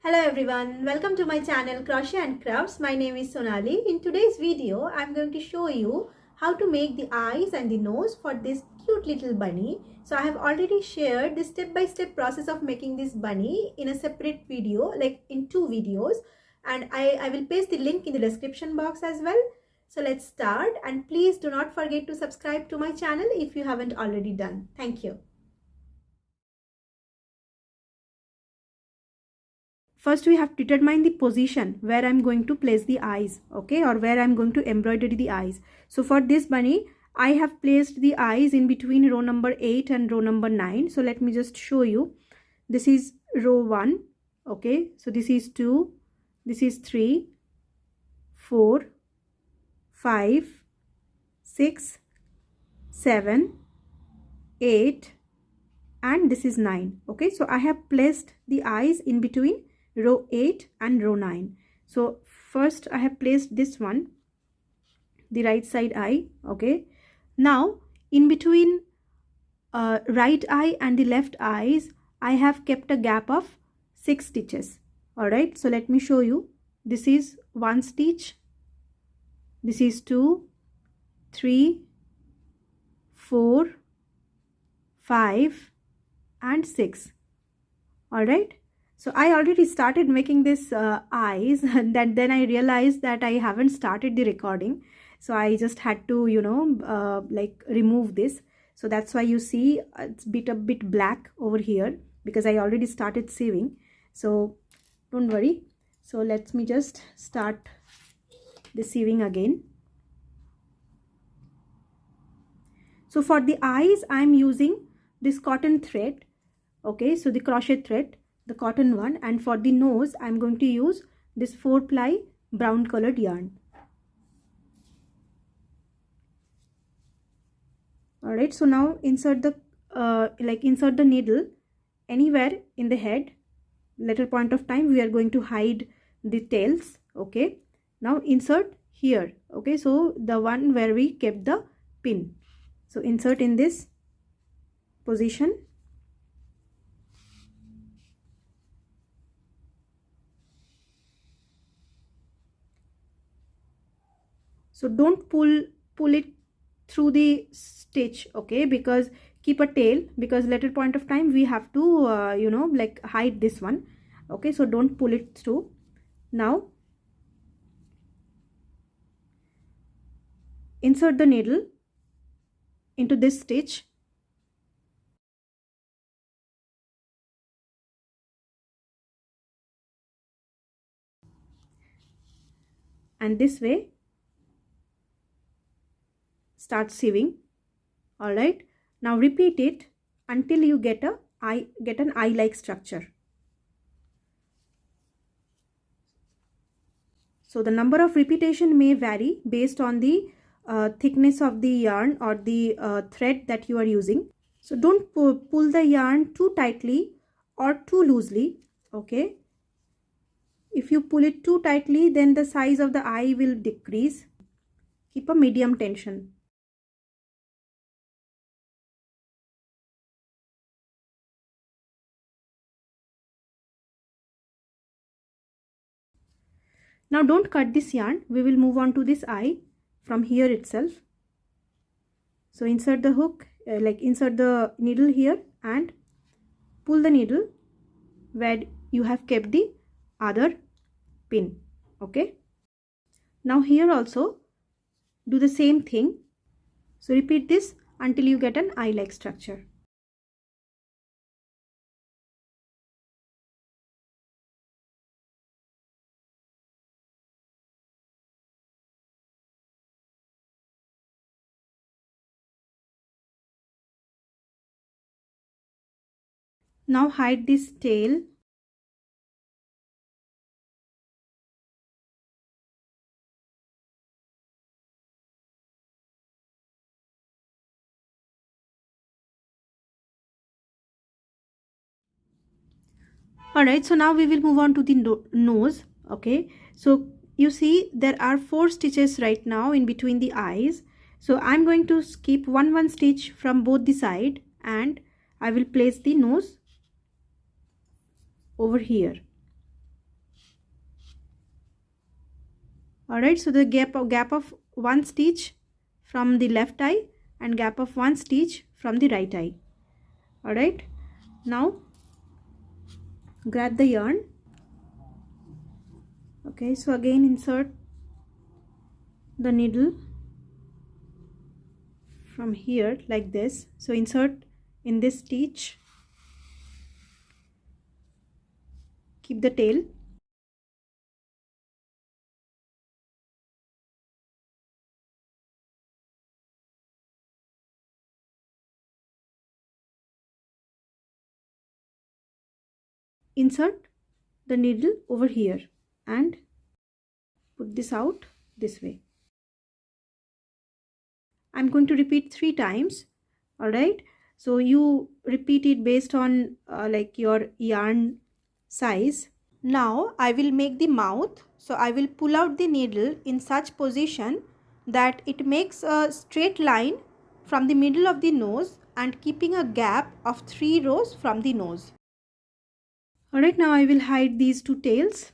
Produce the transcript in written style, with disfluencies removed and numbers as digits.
Hello everyone, welcome to my channel Crochet and Crafts. My name is Sonali. In today's video, I'm going to show you how to make the eyes and the nose for this cute little bunny. So I have already shared the step-by-step process of making this bunny in a separate video, like in 2 videos. And I will paste the link in the description box as well. So let's start, and please do not forget to subscribe to my channel if you haven't already done. Thank you. First, we have to determine the position where I'm going to place the eyes, okay, or where I'm going to embroider the eyes. So for this bunny, I have placed the eyes in between row number 8 and row number 9. So let me just show you. This is row 1, okay. So this is 2, this is 3, 4, 5, 6, 7, 8, and this is 9, okay. So I have placed the eyes in between row 8 and row 9. So first I have placed this one, the right side eye, okay. Now in between right eye and the left eyes, I have kept a gap of 6 stitches. All right, so let me show you. This is 1 stitch, this is 2, 3, 4, 5 and 6. All right, so I already started making this eyes, and then I realized that I haven't started the recording. So I just had to, like remove this. So that's why you see it's a bit black over here, because I already started sewing. So don't worry. So let me just start the sewing again. So for the eyes, I'm using this cotton thread, okay, so the crochet thread, the cotton one, and for the nose I'm going to use this 4-ply brown colored yarn. All right, so now insert the insert the needle anywhere in the head. Later point of time we are going to hide the tails, okay. Now insert here, okay, so the one where we kept the pin. So insert in this position. So don't pull it through the stitch, okay, because keep a tail, because later point of time we have to like hide this one, okay. So don't pull it through. Now insert the needle into this stitch, and this way start sewing. All right, now repeat it until you get an eye like structure. So the number of repetition may vary based on the thickness of the yarn or the thread that you are using. So don't pull the yarn too tightly or too loosely, okay. If you pull it too tightly, then the size of the eye will decrease. Keep a medium tension. Now don't cut this yarn. We will move on to this eye from here itself. So insert the hook, insert the needle here and pull the needle where you have kept the other pin, okay. Now here also do the same thing. So repeat this until you get an eye-like structure. Now hide this tail. Alright, so now we will move on to the nose, okay. So you see there are 4 stitches right now in between the eyes. So I'm going to skip one stitch from both the side, and I will place the nose over here. Alright, so the gap of one stitch from the left eye and gap of one stitch from the right eye. Alright, now grab the yarn. Okay, so again insert the needle from here like this. So insert in this stitch, keep the tail, insert the needle over here and put this out this way. I'm going to repeat 3 times. Alright, so you repeat it based on like your yarn size. Now I will make the mouth. So I will pull out the needle in such position that it makes a straight line from the middle of the nose and keeping a gap of 3 rows from the nose. Alright, now I will hide these 2 tails.